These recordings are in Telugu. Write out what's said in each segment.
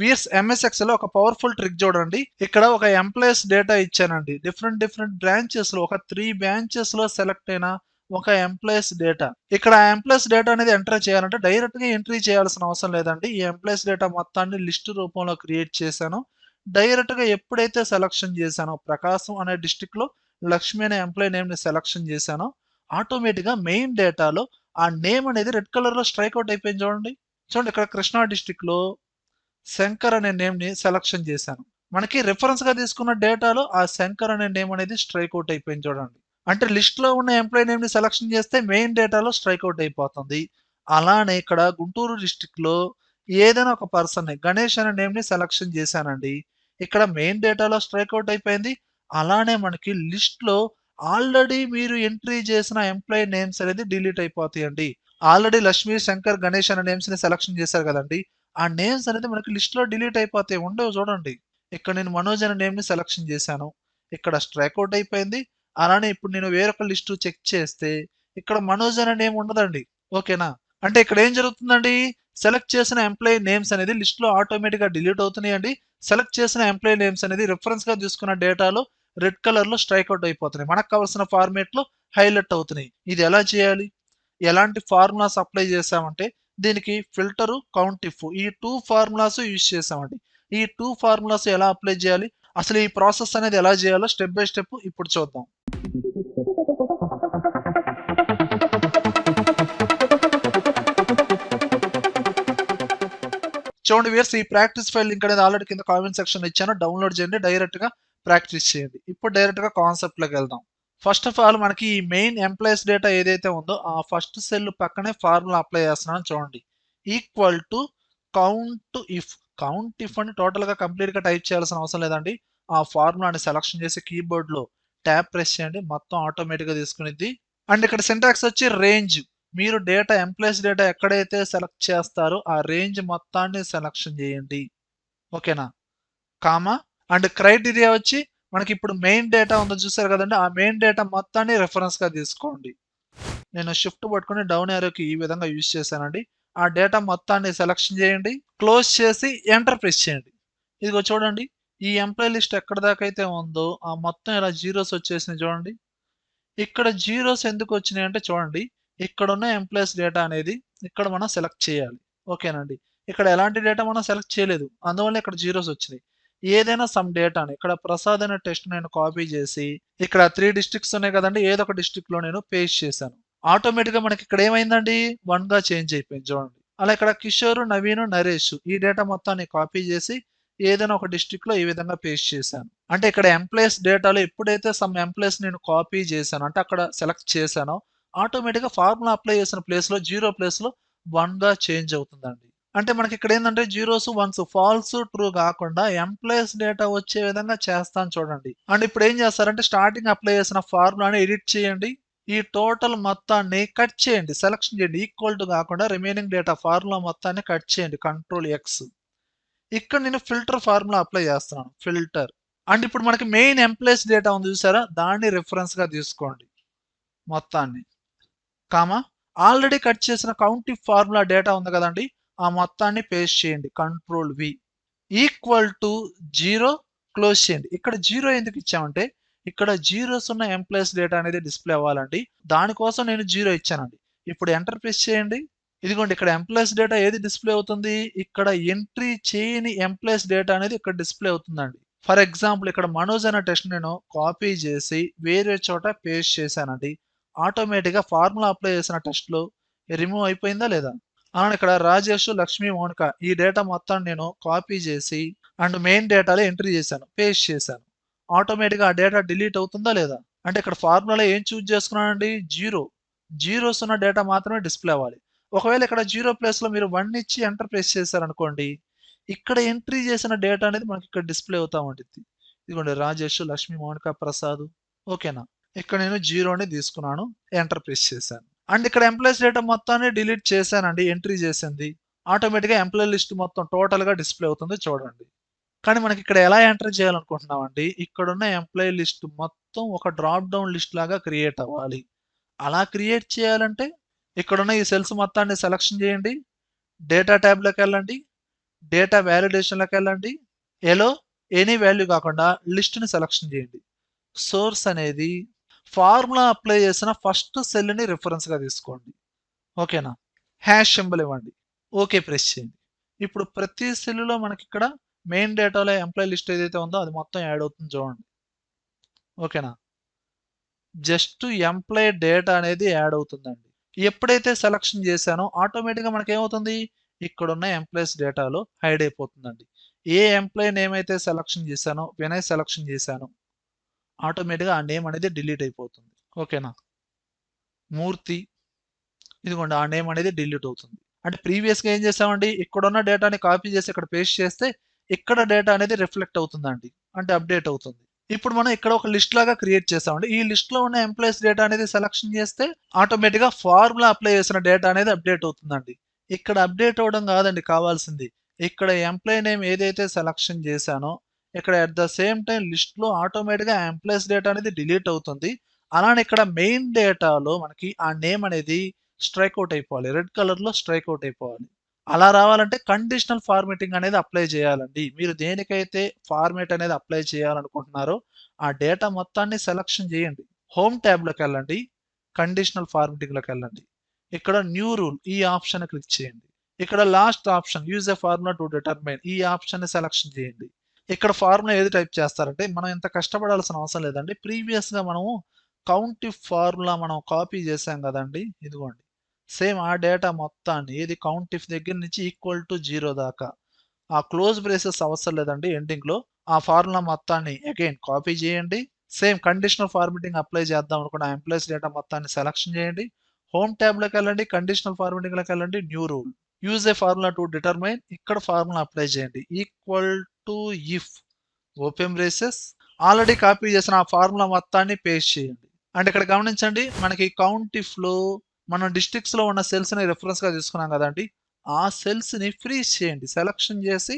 విఎస్ ఎంఎస్ ఎక్సెల్ లో ఒక పవర్ఫుల్ ట్రిక్ చూడండి. ఇక్కడ ఒక ఎంప్లాయీస్ డేటా ఇచ్చానండి. డిఫరెంట్ బ్రాంచెస్ లో ఒక 3 బ్రాంచెస్ లో సెలెక్ట్ అయిన ఒక ఎంప్లాయీస్ డేటా. ఇక్కడ ఆ ఎంప్లాయీస్ డేటా అనేది ఎంటర్ చేయాలంటే డైరెక్ట్ గా ఎంట్రీ చేయాల్సిన అవసరం లేదండి. ఈ ఎంప్లాయీస్ డేటా మొత్తాన్ని లిస్ట్ రూపంలో క్రియేట్ చేశాను. డైరెక్ట్ గా ఎప్పుడైతే సెలక్షన్ చేశానో ప్రకాశం అనే డిస్ట్రిక్ట్ లో లక్ష్మి అనే ఎంప్లాయీ నేమ్ ని సెలక్షన్ చేశానో ఆటోమేటిక్ గా మెయిన్ డేటాలో ఆ నేమ్ అనేది రెడ్ కలర్ లో స్ట్రైక్ అవుట్ అయిపోయింది చూడండి. చూడండి ఇక్కడ కృష్ణా డిస్ట్రిక్ట్ లో శంకర్ అనే నేమ్ ని సెలక్షన్ చేశాను. మనకి రిఫరెన్స్ గా తీసుకున్న డేటాలో ఆ శంకర్ అనే నేమ్ అనేది స్ట్రైక్ అవుట్ అయిపోయింది చూడండి. అంటే లిస్ట్ లో ఉన్న ఎంప్లాయీ నేమ్ ని సెలక్షన్ చేస్తే మెయిన్ డేటాలో స్ట్రైక్ అవుట్ అయిపోతుంది. అలానే ఇక్కడ గుంటూరు డిస్ట్రిక్ట్ లో ఏదైనా ఒక పర్సన్ ని గణేష్ అనే నేమ్ ని సెలక్షన్ చేశానండి. ఇక్కడ మెయిన్ డేటాలో స్ట్రైక్ అవుట్ అయిపోయింది. అలానే మనకి లిస్ట్ లో ఆల్రెడీ మీరు ఎంట్రీ చేసిన ఎంప్లాయీ నేమ్స్ అనేది డిలీట్ అయిపోతాయండి. ఆల్రెడీ లక్ష్మీ శంకర్ గణేష్ అనే నేమ్స్ ని సెలక్షన్ చేశారు కదండి. ఆ నేమ్స్ అనేది మనకి లిస్ట్ లో డిలీట్ అయిపోతాయి, ఉండవు చూడండి. ఇక్కడ నేను మనోజ్ అనే నేమ్ ని సెలక్షన్ చేశాను. ఇక్కడ స్ట్రైక్ అవుట్ అయిపోయింది. అలానే ఇప్పుడు నేను వేరొక లిస్ట్ చెక్ చేస్తే ఇక్కడ మనోజ్ అనే నేమ్ ఉండదండి. ఓకేనా? అంటే ఇక్కడ ఏం జరుగుతుందండి? సెలెక్ట్ చేసిన ఎంప్లాయీ నేమ్స్ అనేది లిస్ట్ లో ఆటోమేటిక్ గా డిలీట్ అవుతున్నాయండి. సెలెక్ట్ చేసిన ఎంప్లాయీ నేమ్స్ అనేది రిఫరెన్స్ గా తీసుకున్న డేటాలో రెడ్ కలర్ లో స్ట్రైక్ అవుట్ అయిపోతున్నాయి. మనకు కావాల్సిన ఫార్మేట్ లో హైలైట్ అవుతున్నాయి. ఇది ఎలా చేయాలి? ఎలాంటి ఫార్ములాస్ అప్లై చేసామంటే దీనికి ఫిల్టరు, కౌంటిఫ్ ఈ 2 ఫార్ములాస్ యూజ్ చేసామండి. ఈ 2 ఫార్ములాస్ ఎలా అప్లై చేయాలి, అసలు ఈ ప్రాసెస్ అనేది ఎలా చేయాలో స్టెప్ బై స్టెప్ ఇప్పుడు చూద్దాం. చూడండి వ్యూయర్స్, ఈ ప్రాక్టీస్ ఫైల్ లింక్ అనేది ఆల్రెడీ కింద కామెంట్ సెక్షన్ ఇచ్చాను. డౌన్లోడ్ చేయండి, డైరెక్ట్ గా ప్రాక్టీస్ చేయండి. ఇప్పుడు డైరెక్ట్ గా కాన్సెప్ట్ లోకి వెళ్దాం. ఫస్ట్ ఆఫ్ ఆల్ మనకి ఈ మెయిన్ ఎంప్లాయీస్ డేటా ఏదైతే ఉందో ఆ ఫస్ట్ సెల్ పక్కనే ఫార్ములా అప్లై చేస్తున్నాను చూడండి. ఈక్వల్ టు కౌంట్ ఇఫ్ అని టోటల్ గా కంప్లీట్ గా టైప్ చేయాల్సిన అవసరం లేదండి. ఆ ఫార్ములాని సెలక్షన్ చేసి కీబోర్డ్ లో ట్యాబ్ ప్రెస్ చేయండి, మొత్తం ఆటోమేటిక్ గా తీసుకునిద్ది. అండ్ ఇక్కడ సింటాక్స్ వచ్చి రేంజ్. మీరు డేటా ఎంప్లాయీస్ డేటా ఎక్కడైతే సెలెక్ట్ చేస్తారో ఆ రేంజ్ మొత్తాన్ని సెలక్షన్ చేయండి. ఓకేనా? కామా అండ్ క్రైటీరియా వచ్చి మనకి ఇప్పుడు మెయిన్ డేటా ఉందో చూసారు కదండి, ఆ మెయిన్ డేటా మొత్తాన్ని రెఫరెన్స్ గా తీసుకోండి. నేను షిఫ్ట్ పట్టుకుని డౌన్ ఏరోకి ఈ విధంగా యూజ్ చేశానండి. ఆ డేటా మొత్తాన్ని సెలక్షన్ చేయండి, క్లోజ్ చేసి ఎంటర్ ప్రెస్ చేయండి. ఇదిగో చూడండి, ఈ ఎంప్లాయీ లిస్ట్ ఎక్కడ దాకా అయితే ఉందో ఆ మొత్తం ఇలా జీరోస్ వచ్చేసినాయి చూడండి. ఇక్కడ జీరోస్ ఎందుకు వచ్చినాయి అంటే చూడండి, ఇక్కడ ఉన్న ఎంప్లాయీస్ డేటా అనేది ఇక్కడ మనం సెలెక్ట్ చేయాలి. ఓకేనండి? ఇక్కడ ఎలాంటి డేటా మనం సెలెక్ట్ చేయలేదు, అందువల్ల ఇక్కడ జీరోస్ వచ్చినాయి. ఏదైనా సమ్ డేటాని ఇక్కడ ప్రసాద్ అనే టెస్ట్ నేను కాపీ చేసి ఇక్కడ 3 డిస్ట్రిక్ట్స్ ఉన్నాయి కదండి, ఏదో ఒక డిస్ట్రిక్ట్ లో నేను పేస్ట్ చేశాను. ఆటోమేటిక్ గా మనకి ఇక్కడ ఏమైందండి, 1 గా చేంజ్ అయిపోయింది చూడండి. అలా ఇక్కడ కిషోర్, నవీన్, నరేష్ ఈ డేటా మొత్తాన్ని కాపీ చేసి ఏదైనా ఒక డిస్ట్రిక్ట్ లో ఈ విధంగా పేస్ట్ చేశాను. అంటే ఇక్కడ ఎంప్లాయీస్ డేటాలో ఎప్పుడైతే సమ్ ఎంప్లాయీస్ నేను కాపీ చేశాను అంటే అక్కడ సెలెక్ట్ చేశానో ఆటోమేటిక్ గా ఫార్ములా అప్లై చేసిన ప్లేస్ లో జీరో ప్లేస్ లో 1 గా చేంజ్ అవుతుందండి. అంటే మనకి ఇక్కడ ఏంటంటే జీరోస్ వన్స్ ఫాల్స్ ట్రూ కాకుండా ఎంప్లాయీస్ డేటా వచ్చే విధంగా చేస్తాను చూడండి. అండ్ ఇప్పుడు ఏం చేస్తారంటే స్టార్టింగ్ అప్లై చేసిన ఫార్ములాని ఎడిట్ చేయండి. ఈ టోటల్ మొత్తాన్ని కట్ చేయండి, సెలక్షన్ చేయండి, ఈక్వల్ టు కాకుండా రిమైనింగ్ డేటా ఫార్ములా మొత్తాన్ని కట్ చేయండి, కంట్రోల్ ఎక్స్. ఇక్కడ నేను ఫిల్టర్ ఫార్ములా అప్లై చేస్తున్నాను, ఫిల్టర్. అండ్ ఇప్పుడు మనకి మెయిన్ ఎంప్లాయీస్ డేటా ఉంది చూసారా, దాన్ని రిఫరెన్స్ గా తీసుకోండి మొత్తాన్ని. కామా ఆల్రెడీ కట్ చేసిన కౌంట్ ఫార్ములా డేటా ఉంది కదండి, ఆ మొత్తాన్ని పేస్ట్ చేయండి, control V. Equal to 0, close చేయండి. ఇక్కడ 0 ఎందుకు ఇచ్చామంటే ఇక్కడ జీరోస్ ఉన్న ఎంప్లాయీస్ డేటా అనేది డిస్ప్లే అవ్వాలండి, దానికోసం నేను 0 ఇచ్చానండి. ఇప్పుడు ఎంటర్ ప్రెస్ చేయండి. ఇదిగోండి, ఇక్కడ ఎంప్లాయీస్ డేటా ఏది డిస్ప్లే అవుతుంది, ఇక్కడ ఎంట్రీ చేయని ఎంప్లాయీస్ డేటా అనేది ఇక్కడ డిస్ప్లే అవుతుందండి. ఫర్ ఎగ్జాంపుల్ ఇక్కడ మనోజ్ అనే టెస్ట్ నేను కాపీ చేసి వేరే చోట పేస్ట్ చేశానండి. ఆటోమేటిక్ గా ఫార్ములా అప్లై చేసిన టెస్ట్ లో రిమూవ్ అయిపోయిందా లేదా? అవును, ఇక్కడ రాజేష్, లక్ష్మి, మౌనిక ఈ డేటా మొత్తం నేను కాపీ చేసి అండ్ మెయిన్ డేటాలో ఎంట్రీ చేశాను, పేస్ట్ చేశాను. ఆటోమేటిక్ గా ఆ డేటా డిలీట్ అవుతుందా లేదా? అంటే ఇక్కడ ఫార్ములాలో ఏం చూజ్ చేసుకున్నానండి, జీరోస్ ఉన్న డేటా మాత్రమే డిస్ప్లే అవ్వాలి. ఒకవేళ ఇక్కడ 0 ప్లేస్ లో మీరు 1 ఇచ్చి ఎంటర్ ప్రెస్ చేశారనుకోండి, ఇక్కడ ఎంట్రీ చేసిన డేటా అనేది మనకి ఇక్కడ డిస్ప్లే అవుతా ఉంటుంది. ఇదిగోండి రాజేష్, లక్ష్మి, మౌనిక, ప్రసాద్. ఓకేనా? ఇక్కడ నేను 0ని తీసుకున్నాను, ఎంటర్ ప్రెస్ చేశాను. అండ్ ఇక్కడ ఎంప్లాయీస్ డేటా మొత్తాన్ని డిలీట్ చేశానండి, ఎంట్రీ చేసింది. ఆటోమేటిక్గా ఎంప్లాయీ లిస్ట్ మొత్తం టోటల్ గా డిస్ప్లే అవుతుంది చూడండి. కానీ మనకి ఇక్కడ ఎలా ఎంటర్ చేయాలనుకుంటున్నామండి, ఇక్కడున్న ఎంప్లాయీ లిస్ట్ మొత్తం ఒక డ్రాప్ డౌన్ లిస్ట్ లాగా క్రియేట్ అవ్వాలి. అలా క్రియేట్ చేయాలంటే ఇక్కడున్న ఈ సెల్స్ మొత్తాన్ని సెలక్షన్ చేయండి, డేటా ట్యాబ్లోకి వెళ్ళండి, డేటా వ్యాలిడేషన్లోకి వెళ్ళండి. ఎలో ఎనీ వాల్యూ కాకుండా లిస్ట్ని సెలక్షన్ చేయండి. సోర్స్ అనేది ఫార్ములా అప్లై చేసిన ఫస్ట్ సెల్ని రిఫరెన్స్గా తీసుకోండి. ఓకేనా? హ్యాష్ సింబల్ ఇవ్వండి. ఓకే ప్రెస్ చేయండి. ఇప్పుడు ప్రతి సెల్లో మనకి ఇక్కడ మెయిన్ డేటాలో ఎంప్లాయీ లిస్ట్ ఏదైతే ఉందో అది మొత్తం యాడ్ అవుతుంది చూడండి. ఓకేనా? జస్ట్ ఎంప్లాయీ డేటా అనేది యాడ్ అవుతుందండి. ఎప్పుడైతే సెలక్షన్ చేశానో ఆటోమేటిక్గా మనకి ఏమవుతుంది, ఇక్కడున్న ఎంప్లాయీస్ డేటాలో హైడ్ అయిపోతుందండి. ఏ ఎంప్లాయీ నేమ్ అయితే సెలక్షన్ చేశానో, వినయ్ సెలక్షన్ చేశానో ఆటోమేటిక్గా ఆ నేమ్ అనేది డిలీట్ అయిపోతుంది. ఓకేనా? మూర్తి, ఇదిగోండి ఆ నేమ్ అనేది డిలీట్ అవుతుంది. అంటే ప్రీవియస్గా ఏం చేసామండి, ఇక్కడున్న డేటాని కాపీ చేసి ఇక్కడ పేస్ట్ చేస్తే ఇక్కడ డేటా అనేది రిఫ్లెక్ట్ అవుతుందండి, అంటే అప్డేట్ అవుతుంది. ఇప్పుడు మనం ఇక్కడ ఒక లిస్ట్ లాగా క్రియేట్ చేసామండి. ఈ లిస్ట్ లో ఉన్న ఎంప్లాయీస్ డేటా అనేది సెలక్షన్ చేస్తే ఆటోమేటిక్ గా ఫార్ములా అప్లై చేసిన డేటా అనేది అప్డేట్ అవుతుందండి. ఇక్కడ అప్డేట్ అవడం కాదండి కావాల్సింది, ఇక్కడ ఎంప్లాయీ నేమ్ ఏదైతే సెలక్షన్ చేశానో ఇక్కడ at the same time list లో ఆటోమేటిక్ గా ఎంప్లాయీస్ డేటా అనేది డిలీట్ అవుతుంది. అలానే ఇక్కడ మెయిన్ డేటాలో మనకి ఆ నేమ్ అనేది స్ట్రైక్ అవుట్ అయిపోవాలి, రెడ్ కలర్ లో స్ట్రైక్ అవుట్ అయిపోవాలి. అలా రావాలంటే కండిషనల్ ఫార్మాటింగ్ అనేది అప్లై చేయాలండి. మీరు దేనికైతే ఫార్మాట్ అనేది అప్లై చేయాలనుకుంటున్నారో ఆ డేటా మొత్తాన్ని సెలక్షన్ చేయండి. హోమ్ ట్యాబ్లోకి వెళ్ళండి, కండిషనల్ ఫార్మాటింగ్లోకి వెళ్ళండి. ఇక్కడ న్యూ రూల్ ఈ ఆప్షన్ క్లిక్ చేయండి. ఇక్కడ last option use a formula to determine ఈ ఆప్షన్ సెలక్షన్ చేయండి. ఇక్కడ ఫార్ములా ఏది టైప్ చేస్తారంటే మనం ఇంత కష్టపడాల్సిన అవసరం లేదండి. ప్రీవియస్గా మనము కౌంట్ ఇఫ్ ఫార్ములా మనం కాపీ చేసాం కదండి, ఇదిగోండి సేమ్ ఆ డేటా మొత్తాన్ని ఏది కౌంట్ ఇఫ్ దగ్గర నుంచి ఈక్వల్ టు 0 దాకా ఆ క్లోజ్ బ్రేసెస్ అవసరం లేదండి, ఎండింగ్ లో ఆ ఫార్ములా మొత్తాన్ని అగైన్ కాపీ చేయండి. సేమ్ కండిషనల్ ఫార్మాటింగ్ అప్లై చేద్దాం అనుకున్న ఎంప్లాయీస్ డేటా మొత్తాన్ని సెలక్షన్ చేయండి. హోమ్ ట్యాబ్ లోకి వెళ్ళండి, కండిషనల్ ఫార్మాటింగ్ లోకి వెళ్ళండి, new rule use a formula to determine ఇక్కడ ఫార్ములా అప్లై చేయండి. Equal to if open braces already copy చేసిన ఆ ఫార్ములా మొత్తాన్ని పేస్ట్ చేయండి. అండ్ ఇక్కడ గమనించండి, మనకి కౌంట్ ఇఫ్ లో మనం డిస్ట్రిక్ట్స్ లో ఉన్న సెల్స్ ని రిఫరెన్స్ గా తీసుకున్నాం కదండి, ఆ సెల్స్ ని ఫ్రీజ్ చేయండి సెలక్షన్ చేసి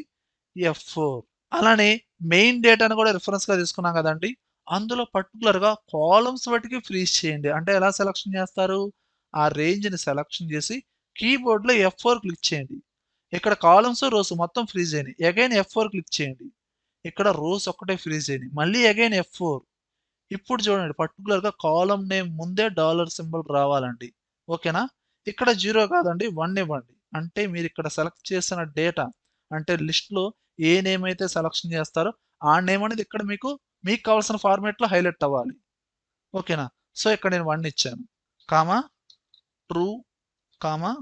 F4. అలానే మెయిన్ డేటాను కూడా రిఫరెన్స్ గా తీసుకున్నాం కదండి, అందులో పర్టికులర్ గా కాలమ్స్ వాటికి ఫ్రీజ్ చేయండి. అంటే ఎలా సెలక్షన్ చేస్తారు, ఆ రేంజ్ ని సెలక్షన్ చేసి కీబోర్డ్ లో F4 క్లిక్ చేయండి. ఇక్కడ కాలమ్స్ రోస్ మొత్తం ఫ్రీజ్ అయినాయి, అగైన్ F4 క్లిక్ చేయండి. ఇక్కడ రోస్ ఒక్కటే ఫ్రీజ్ అయింది, మళ్ళీ అగైన్ F4. ఇప్పుడు చూడండి పర్టికులర్ గా కాలం నేమ్ ముందే డాలర్ సింబల్ రావాలండి. ఓకేనా? ఇక్కడ 0 కాదండి 1 ఇవ్వండి. అంటే మీరు ఇక్కడ సెలెక్ట్ చేసిన డేటా అంటే లిస్ట్ లో ఏ నేమ్ అయితే సెలక్షన్ చేస్తారో ఆ నేమ్ అనేది ఇక్కడ మీకు కావాల్సిన ఫార్మాట్ లో హైలైట్ అవ్వాలి. ఓకేనా? సో ఇక్కడ నేను 1 ఇచ్చాను, comma true comma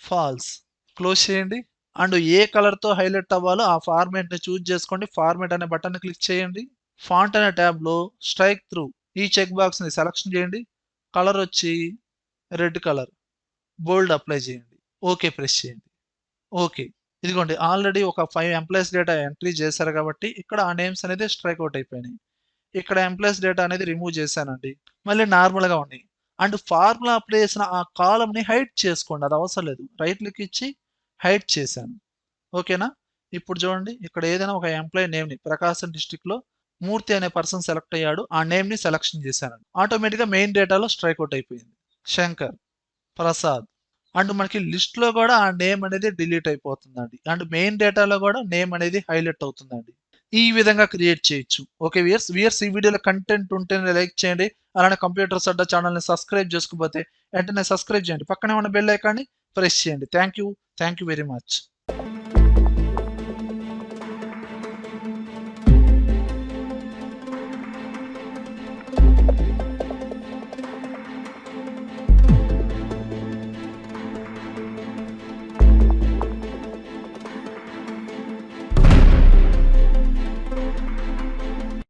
false close చేయండి. అండ్ ఏ కలర్ తో హైలైట్ అవ్వాలో ఆ ఫార్మాట్ ని చూజ్ చేసుకోండి. ఫార్మాట్ అనే బటన్ క్లిక్ చేయండి. ఫాంట్ అనే ట్యాబ్ లో స్ట్రైక్ త్రూ ఈ చెక్ బాక్స్ ని సెలక్షన్ చేయండి. కలర్ వచ్చి రెడ్ కలర్, బోల్డ్ అప్లై చేయండి. ఓకే ప్రెస్ చేయండి. ఓకే, ఇదిగోండి ఆల్రెడీ ఒక 5 ఎంప్లాయీస్ డేటా ఎంట్రీ చేశారు కాబట్టి ఇక్కడ ఆ నేమ్స్ అనేది స్ట్రైక్ అవుట్ అయిపోయినాయి. ఇక్కడ ఎంప్లాయీస్ డేటా అనేది రిమూవ్ చేశానండి, మళ్ళీ నార్మల్ గా ఉన్నాయి. అండ్ ఫార్ములా అప్లై చేసిన ఆ కాలం ని హైడ్ చేసుకోండి, అది అవసరం లేదు, రైట్ క్లిక్ ఇచ్చి హైడ్ చేశాను. ఓకేనా? ఇప్పుడు చూడండి ఇక్కడ ఏదైనా ఒక ఎంప్లాయీ నేమ్ ని ప్రకాశం డిస్ట్రిక్ట్ లో మూర్తి అనే పర్సన్ సెలెక్ట్ అయ్యాడు, ఆ నేమ్ ని సెలక్షన్ చేశాను. ఆటోమేటిక్ గా మెయిన్ డేటాలో స్ట్రైక్ అవుట్ అయిపోయింది. శంకర్, ప్రసాద్, అండ్ మనకి లిస్ట్ లో కూడా ఆ నేమ్ అనేది డిలీట్ అయిపోతుందండి. అండ్ మెయిన్ డేటాలో కూడా నేమ్ అనేది హైలైట్ అవుతుందండి. ఈ విధంగా క్రియేట్ చేయొచ్చు. ఓకే వియర్స్ ఈ వీడియోలో కంటెంట్ ఉంటేనే లైక్ చేయండి. అలానే కంప్యూటర్స్ అడ్డా ఛానల్ని సబ్స్క్రైబ్ చేసుకోకపోతే వెంటనే సబ్స్క్రైబ్ చేయండి. పక్కనే ఉన్న బెల్ ఐకాన్ని ప్రెస్ చేయండి. Thank you very much.